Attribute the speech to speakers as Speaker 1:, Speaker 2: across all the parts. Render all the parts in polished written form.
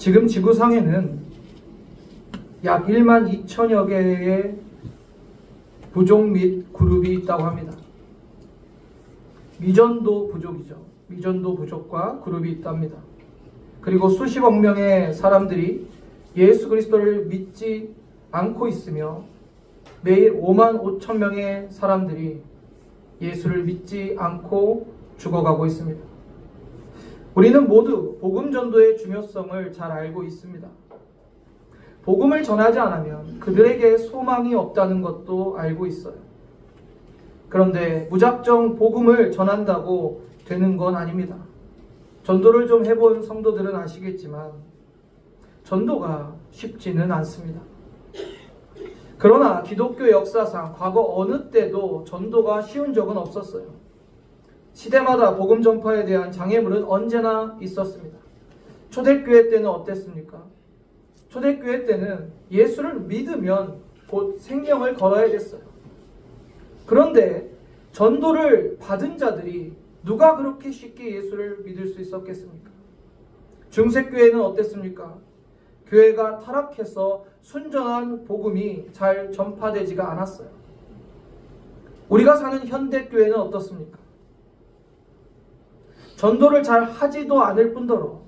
Speaker 1: 지금 지구상에는 약 1만 2천여 개의 부족 및 그룹이 있다고 합니다. 미전도 부족이죠. 미전도 부족과 그룹이 있답니다. 그리고 수십억 명의 사람들이 예수 그리스도를 믿지 않고 있으며 매일 5만 5천 명의 사람들이 예수를 믿지 않고 죽어가고 있습니다. 우리는 모두 복음 전도의 중요성을 잘 알고 있습니다. 복음을 전하지 않으면 그들에게 소망이 없다는 것도 알고 있어요. 그런데 무작정 복음을 전한다고 되는 건 아닙니다. 전도를 좀 해본 성도들은 아시겠지만 전도가 쉽지는 않습니다. 그러나 기독교 역사상 과거 어느 때도 전도가 쉬운 적은 없었어요. 시대마다 복음 전파에 대한 장애물은 언제나 있었습니다. 초대교회 때는 어땠습니까? 초대교회 때는 예수를 믿으면 곧 생명을 걸어야 됐어요. 그런데 전도를 받은 자들이 누가 그렇게 쉽게 예수를 믿을 수 있었겠습니까? 중세교회는 어땠습니까? 교회가 타락해서 순전한 복음이 잘 전파되지가 않았어요. 우리가 사는 현대교회는 어떻습니까? 전도를 잘 하지도 않을 뿐더러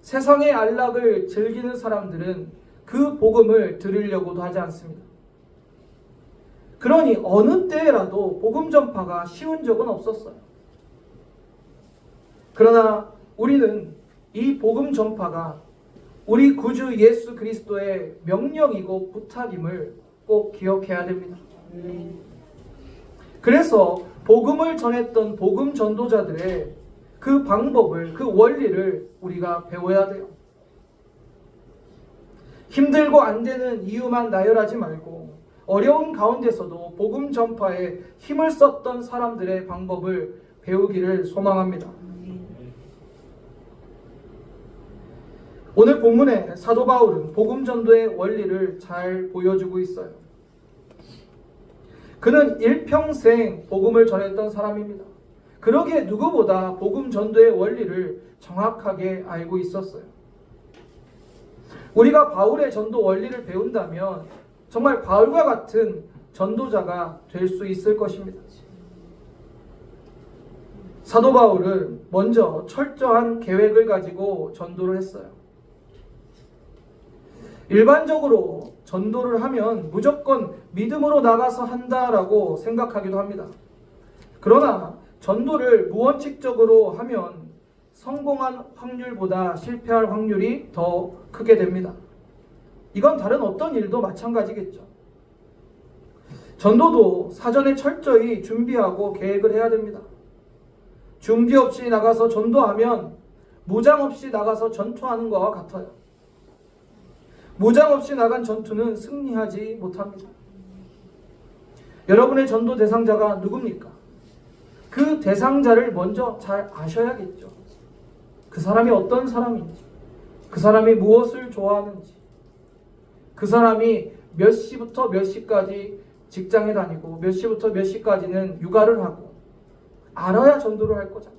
Speaker 1: 세상의 안락을 즐기는 사람들은 그 복음을 들으려고도 하지 않습니다. 그러니 어느 때라도 복음 전파가 쉬운 적은 없었어요. 그러나 우리는 이 복음 전파가 우리 구주 예수 그리스도의 명령이고 부탁임을 꼭 기억해야 됩니다. 그래서 복음을 전했던 복음 전도자들의 그 방법을, 그 원리를 우리가 배워야 돼요. 힘들고 안 되는 이유만 나열하지 말고 어려운 가운데서도 복음 전파에 힘을 썼던 사람들의 방법을 배우기를 소망합니다. 오늘 본문에 사도 바울은 복음 전도의 원리를 잘 보여주고 있어요. 그는 일평생 복음을 전했던 사람입니다. 그러기에 누구보다 복음 전도의 원리를 정확하게 알고 있었어요. 우리가 바울의 전도 원리를 배운다면 정말 바울과 같은 전도자가 될 수 있을 것입니다. 사도 바울은 먼저 철저한 계획을 가지고 전도를 했어요. 일반적으로 전도를 하면 무조건 믿음으로 나가서 한다라고 생각하기도 합니다. 그러나 전도를 무원칙적으로 하면 성공한 확률보다 실패할 확률이 더 크게 됩니다. 이건 다른 어떤 일도 마찬가지겠죠. 전도도 사전에 철저히 준비하고 계획을 해야 됩니다. 준비 없이 나가서 전도하면 무장 없이 나가서 전투하는 것과 같아요. 무장 없이 나간 전투는 승리하지 못합니다. 여러분의 전도 대상자가 누굽니까? 그 대상자를 먼저 잘 아셔야겠죠. 그 사람이 어떤 사람인지, 그 사람이 무엇을 좋아하는지, 그 사람이 몇 시부터 몇 시까지 직장에 다니고 몇 시부터 몇 시까지는 육아를 하고 알아야 전도를 할 거잖아요.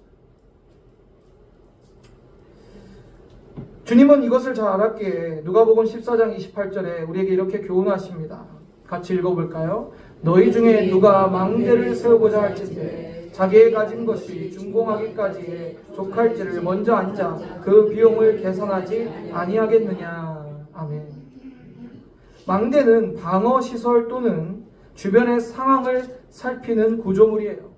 Speaker 1: 주님은 이것을 잘 알았기에 누가복음 14장 28절에 우리에게 이렇게 교훈하십니다. 같이 읽어볼까요? 너희 중에 누가 망대를 세우고자 할 텐데 자기의 가진 것이 준공하기까지의 족할지를 먼저 앉아 그 비용을 계산하지 아니하겠느냐. 아멘. 망대는 방어시설 또는 주변의 상황을 살피는 구조물이에요.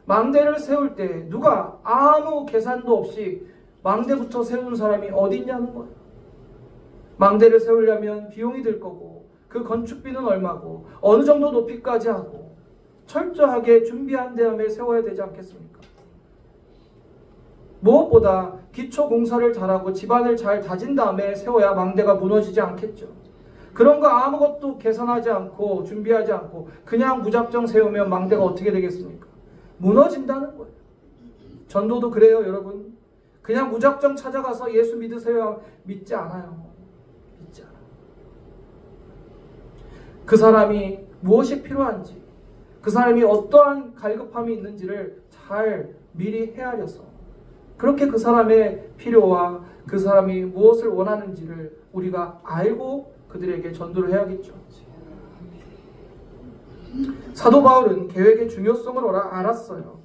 Speaker 1: 망대를 세울 때 누가 아무 계산도 없이 망대부터 세운 사람이 어디 있냐는 거예요. 망대를 세우려면 비용이 들 거고 그 건축비는 얼마고 어느 정도 높이까지 하고 철저하게 준비한 다음에 세워야 되지 않겠습니까? 무엇보다 기초 공사를 잘하고 집안을 잘 다진 다음에 세워야 망대가 무너지지 않겠죠. 그런 거 아무것도 계산하지 않고 준비하지 않고 그냥 무작정 세우면 망대가 어떻게 되겠습니까? 무너진다는 거예요. 전도도 그래요, 여러분. 그냥 무작정 찾아가서 예수 믿으세요. 믿지 않아요. 믿지 않아요. 그 사람이 무엇이 필요한지, 그 사람이 어떠한 갈급함이 있는지를 잘 미리 헤아려서 그렇게 그 사람의 필요와 그 사람이 무엇을 원하는지를 우리가 알고 그들에게 전도를 해야겠죠. 사도 바울은 계획의 중요성을 알았어요.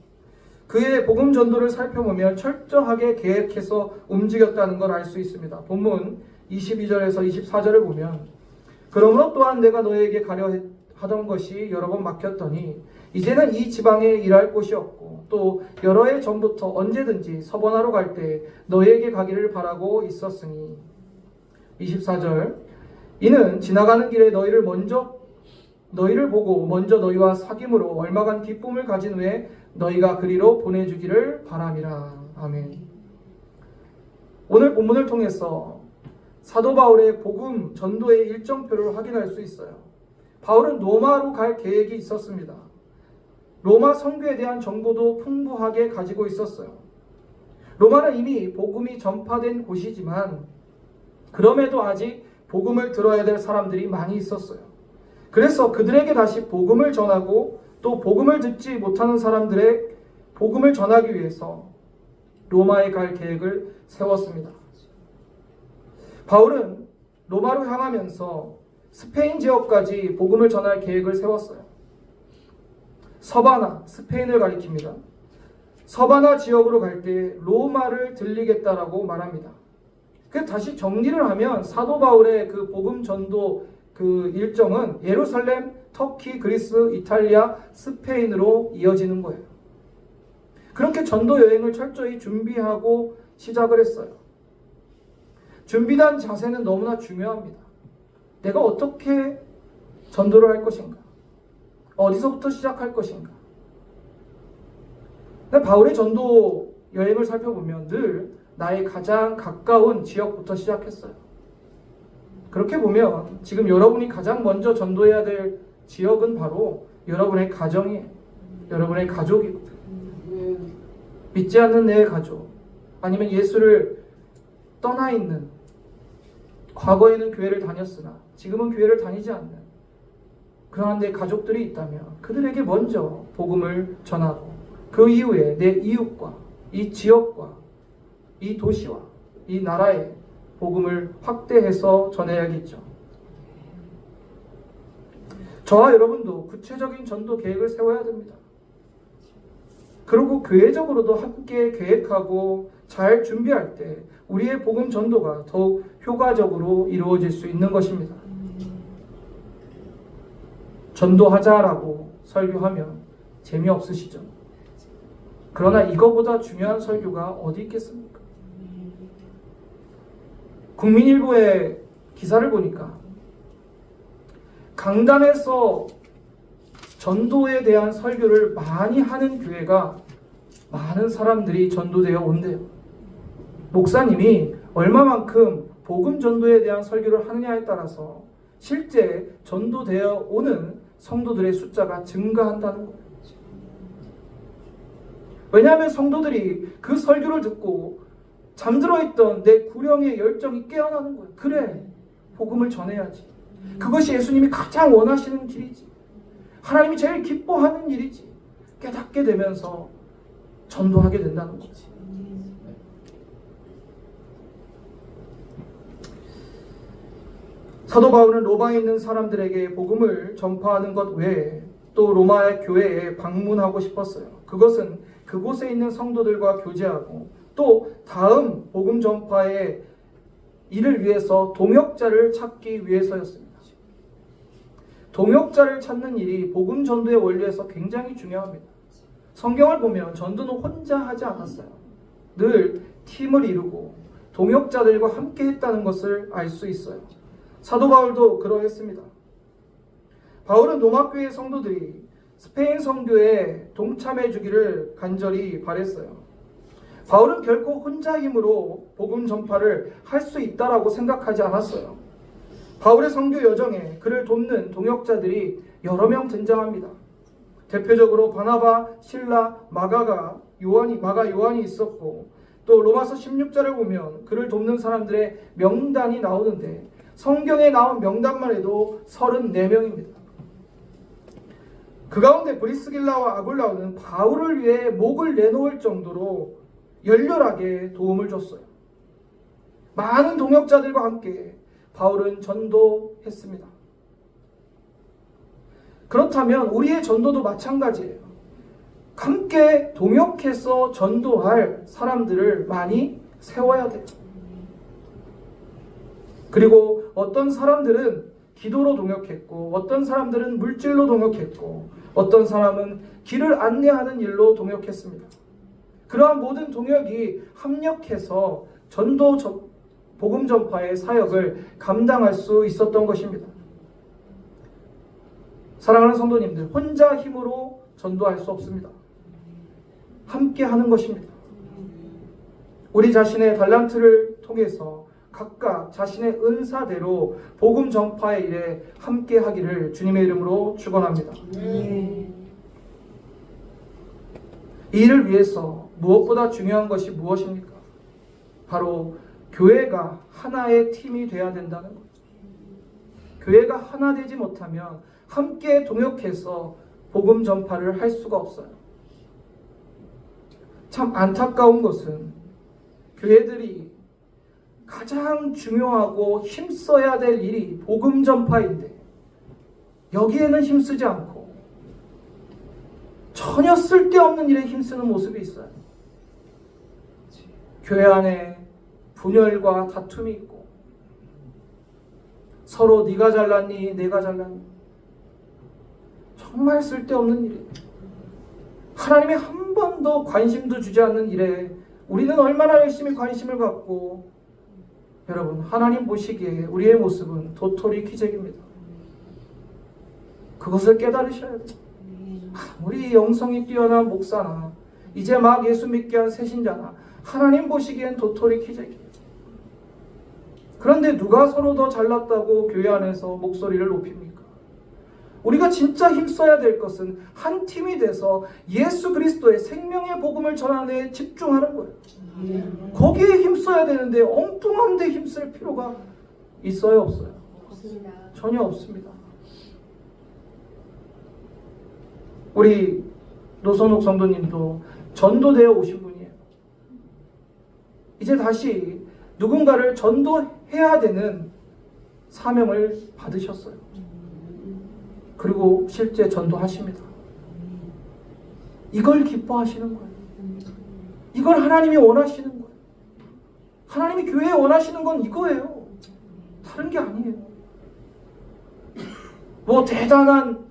Speaker 1: 그의 복음 전도를 살펴보면 철저하게 계획해서 움직였다는 걸 알 수 있습니다. 본문 22절에서 24절을 보면 그러므로 또한 내가 너에게 가려 하던 것이 여러 번 막혔더니 이제는 이 지방에 일할 곳이 없고 또 여러 해 전부터 언제든지 서번하러 갈 때 너에게 가기를 바라고 있었으니 24절 이는 지나가는 길에 너희를 보고 먼저 너희와 사귐으로 얼마간 기쁨을 가진 후에 너희가 그리로 보내주기를 바람이라. 아멘. 오늘 본문을 통해서 사도 바울의 복음 전도의 일정표를 확인할 수 있어요. 바울은 로마로 갈 계획이 있었습니다. 로마 선교에 대한 정보도 풍부하게 가지고 있었어요. 로마는 이미 복음이 전파된 곳이지만 그럼에도 아직 복음을 들어야 될 사람들이 많이 있었어요. 그래서 그들에게 다시 복음을 전하고 또 복음을 듣지 못하는 사람들의 복음을 전하기 위해서 로마에 갈 계획을 세웠습니다. 바울은 로마로 향하면서 스페인 지역까지 복음을 전할 계획을 세웠어요. 서바나, 스페인을 가리킵니다. 서바나 지역으로 갈 때 로마를 들리겠다라고 말합니다. 그래서 다시 정리를 하면 사도 바울의 그 복음 전도 그 일정은 예루살렘, 터키, 그리스, 이탈리아, 스페인으로 이어지는 거예요. 그렇게 전도 여행을 철저히 준비하고 시작을 했어요. 준비된 자세는 너무나 중요합니다. 내가 어떻게 전도를 할 것인가? 어디서부터 시작할 것인가? 근데 바울의 전도 여행을 살펴보면 늘 나의 가장 가까운 지역부터 시작했어요. 그렇게 보면 지금 여러분이 가장 먼저 전도해야 될 지역은 바로 여러분의 가정이에요. 여러분의 가족이고 믿지 않는 내 가족 아니면 예수를 떠나 있는 과거에는 교회를 다녔으나 지금은 교회를 다니지 않는 그러한 내 가족들이 있다면 그들에게 먼저 복음을 전하고 그 이후에 내 이웃과 이 지역과 이 도시와 이 나라에 복음을 확대해서 전해야겠죠. 저와 여러분도 구체적인 전도 계획을 세워야 됩니다. 그리고 교회적으로도 함께 계획하고 잘 준비할 때 우리의 복음 전도가 더욱 효과적으로 이루어질 수 있는 것입니다. 전도하자라고 설교하면 재미없으시죠? 그러나 이거보다 중요한 설교가 어디 있겠습니까? 국민일보의 기사를 보니까 강단에서 전도에 대한 설교를 많이 하는 교회가 많은 사람들이 전도되어 온대요. 목사님이 얼마만큼 복음 전도에 대한 설교를 하느냐에 따라서 실제 전도되어 오는 성도들의 숫자가 증가한다는 거예요. 왜냐하면 성도들이 그 설교를 듣고 잠들어 있던 내 구령의 열정이 깨어나는 거예요. 그래, 복음을 전해야지. 그것이 예수님이 가장 원하시는 길이지. 하나님이 제일 기뻐하는 일이지. 깨닫게 되면서 전도하게 된다는 거지. 사도 바울은 로마에 있는 사람들에게 복음을 전파하는 것 외에 또 로마의 교회에 방문하고 싶었어요. 그것은 그곳에 있는 성도들과 교제하고 또 다음 복음 전파의 일을 위해서 동역자를 찾기 위해서였습니다. 동역자를 찾는 일이 복음 전도의 원리에서 굉장히 중요합니다. 성경을 보면 전도는 혼자 하지 않았어요. 늘 팀을 이루고 동역자들과 함께 했다는 것을 알 수 있어요. 사도 바울도 그러했습니다. 바울은 로마 교회 성도들이 스페인 선교에 동참해 주기를 간절히 바랬어요. 바울은 결코 혼자 힘으로 복음 전파를 할 수 있다라고 생각하지 않았어요. 바울의 선교 여정에 그를 돕는 동역자들이 여러 명 등장합니다. 대표적으로 바나바, 실라, 마가 요한이 있었고 또 로마서 16절을 보면 그를 돕는 사람들의 명단이 나오는데 성경에 나온 명단만 해도 34명입니다. 그 가운데 브리스길라와 아굴라오는 바울을 위해 목을 내놓을 정도로 열렬하게 도움을 줬어요. 많은 동역자들과 함께 바울은 전도했습니다. 그렇다면 우리의 전도도 마찬가지예요. 함께 동역해서 전도할 사람들을 많이 세워야 돼요. 그리고 어떤 사람들은 기도로 동역했고, 어떤 사람들은 물질로 동역했고, 어떤 사람은 길을 안내하는 일로 동역했습니다. 그러한 모든 동역이 합력해서 복음 전파의 사역을 감당할 수 있었던 것입니다. 사랑하는 성도님들, 혼자 힘으로 전도할 수 없습니다. 함께 하는 것입니다. 우리 자신의 달란트를 통해서 각각 자신의 은사대로 복음 전파의 일에 함께 하기를 주님의 이름으로 축원합니다. 이 일을 위해서 무엇보다 중요한 것이 무엇입니까? 바로 교회가 하나의 팀이 되어야 된다는 것. 교회가 하나 되지 못하면 함께 동역해서 복음 전파를 할 수가 없어요. 참 안타까운 것은 교회들이 가장 중요하고 힘써야 될 일이 복음 전파인데 여기에는 힘쓰지 않고 전혀 쓸데없는 일에 힘쓰는 모습이 있어요. 교회 안에 분열과 다툼이 있고 서로 네가 잘났니 내가 잘났니, 정말 쓸데없는 일이에요. 하나님이 한 번도 관심도 주지 않는 일에 우리는 얼마나 열심히 관심을 갖고, 여러분 하나님 보시기에 우리의 모습은 도토리 키재기입니다. 그것을 깨달으셔야 돼요. 아무리 영성이 뛰어난 목사나 이제 막 예수 믿게 한 새신자나 하나님 보시기엔 도토리 키재기예요. 그런데 누가 서로 더 잘났다고 교회 안에서 목소리를 높입니까? 우리가 진짜 힘써야 될 것은 한 팀이 돼서 예수 그리스도의 생명의 복음을 전하는 데 집중하는 거예요. 거기에 힘써야 되는데 엉뚱한 데 힘쓸 필요가 있어요, 없어요?
Speaker 2: 없습니다.
Speaker 1: 전혀 없습니다. 우리 노선옥 성도님도 전도되어 오신 분이에요. 이제 다시 누군가를 전도해야 되는 사명을 받으셨어요. 그리고 실제 전도하십니다. 이걸 기뻐하시는 거예요. 이걸 하나님이 원하시는 거예요. 하나님이 교회에 원하시는 건 이거예요. 다른 게 아니에요. 뭐 대단한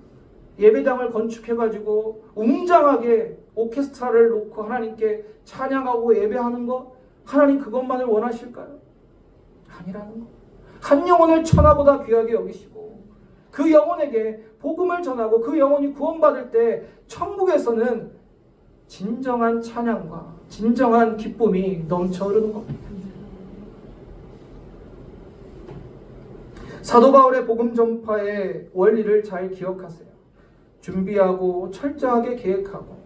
Speaker 1: 예배당을 건축해가지고 웅장하게 오케스트라를 놓고 하나님께 찬양하고 예배하는 것, 하나님 그것만을 원하실까요? 아니라는 거. 한 영혼을 천하보다 귀하게 여기시고 그 영혼에게 복음을 전하고 그 영혼이 구원받을 때 천국에서는 진정한 찬양과 진정한 기쁨이 넘쳐 흐르는 겁니다. 사도 바울의 복음 전파의 원리를 잘 기억하세요. 준비하고 철저하게 계획하고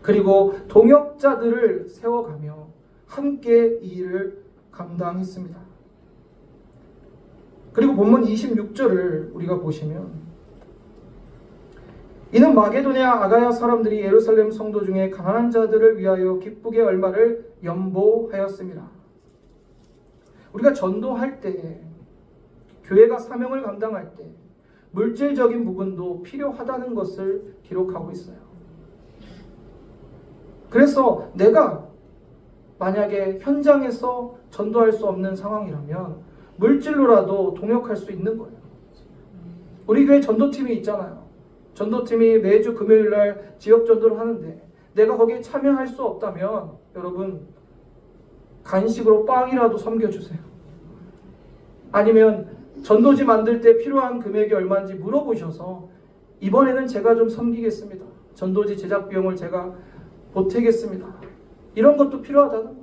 Speaker 1: 그리고 동역자들을 세워가며 함께 이 일을 감당했습니다. 그리고 본문 26절을 우리가 보시면, 이는 마게도냐 아가야 사람들이 예루살렘 성도 중에 가난한 자들을 위하여 기쁘게 얼마를 연보하였습니다. 우리가 전도할 때, 교회가 사명을 감당할 때 물질적인 부분도 필요하다는 것을 기록하고 있어요. 그래서 내가 만약에 현장에서 전도할 수 없는 상황이라면 물질로라도 동역할 수 있는 거예요. 우리 교회 전도팀이 있잖아요. 전도팀이 매주 금요일날 지역 전도를 하는데 내가 거기에 참여할 수 없다면 여러분 간식으로 빵이라도 섬겨주세요. 아니면 전도지 만들 때 필요한 금액이 얼마인지 물어보셔서 이번에는 제가 좀 섬기겠습니다. 전도지 제작 비용을 제가 보태겠습니다. 이런 것도 필요하다는 거예요.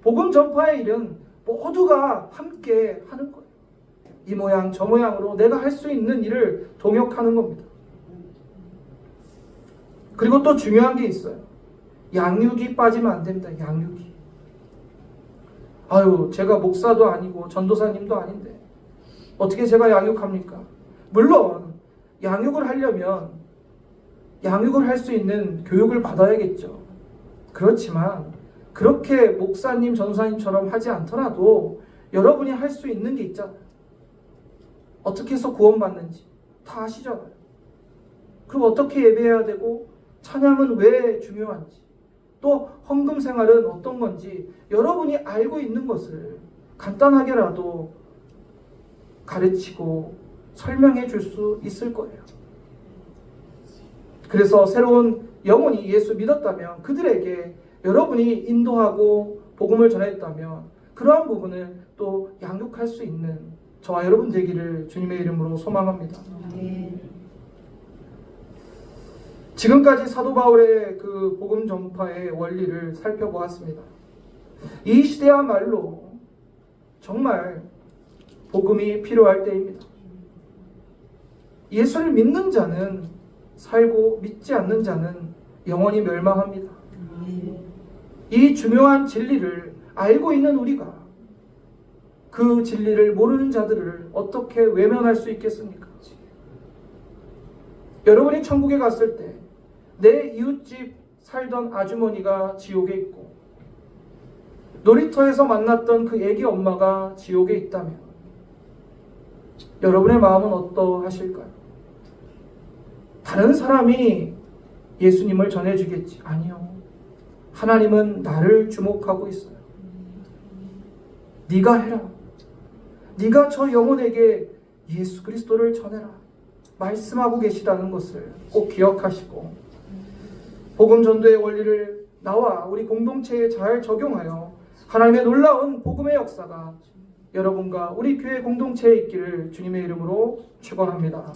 Speaker 1: 복음 전파의 일은 모두가 함께 하는 거예요. 이 모양 저 모양으로 내가 할 수 있는 일을 동역하는 겁니다. 그리고 또 중요한 게 있어요. 양육이 빠지면 안 됩니다. 양육이. 아유, 제가 목사도 아니고 전도사님도 아닌데 어떻게 제가 양육합니까? 물론 양육을 하려면 양육을 할 수 있는 교육을 받아야겠죠. 그렇지만 그렇게 목사님, 전사님처럼 하지 않더라도 여러분이 할 수 있는 게 있잖아요. 어떻게 해서 구원받는지 다 아시잖아요. 그리고 어떻게 예배해야 되고 찬양은 왜 중요한지 또 헌금 생활은 어떤 건지 여러분이 알고 있는 것을 간단하게라도 가르치고 설명해 줄 수 있을 거예요. 그래서 새로운 영혼이 예수 믿었다면 그들에게 여러분이 인도하고 복음을 전했다면 그러한 부분을 또 양육할 수 있는 저와 여러분 되기를 주님의 이름으로 소망합니다. 지금까지 사도 바울의 그 복음 전파의 원리를 살펴보았습니다. 이 시대야말로 정말 복음이 필요할 때입니다. 예수를 믿는 자는 살고 믿지 않는 자는 영원히 멸망합니다. 이 중요한 진리를 알고 있는 우리가 그 진리를 모르는 자들을 어떻게 외면할 수 있겠습니까? 여러분이 천국에 갔을 때 내 이웃집 살던 아주머니가 지옥에 있고 놀이터에서 만났던 그 애기 엄마가 지옥에 있다면 여러분의 마음은 어떠하실까요? 다른 사람이 예수님을 전해주겠지. 아니요. 하나님은 나를 주목하고 있어요. 네가 해라. 네가 저 영혼에게 예수 그리스도를 전해라. 말씀하고 계시다는 것을 꼭 기억하시고 복음 전도의 원리를 나와 우리 공동체에 잘 적용하여 하나님의 놀라운 복음의 역사가 여러분과 우리 교회 공동체에 있기를 주님의 이름으로 축원합니다.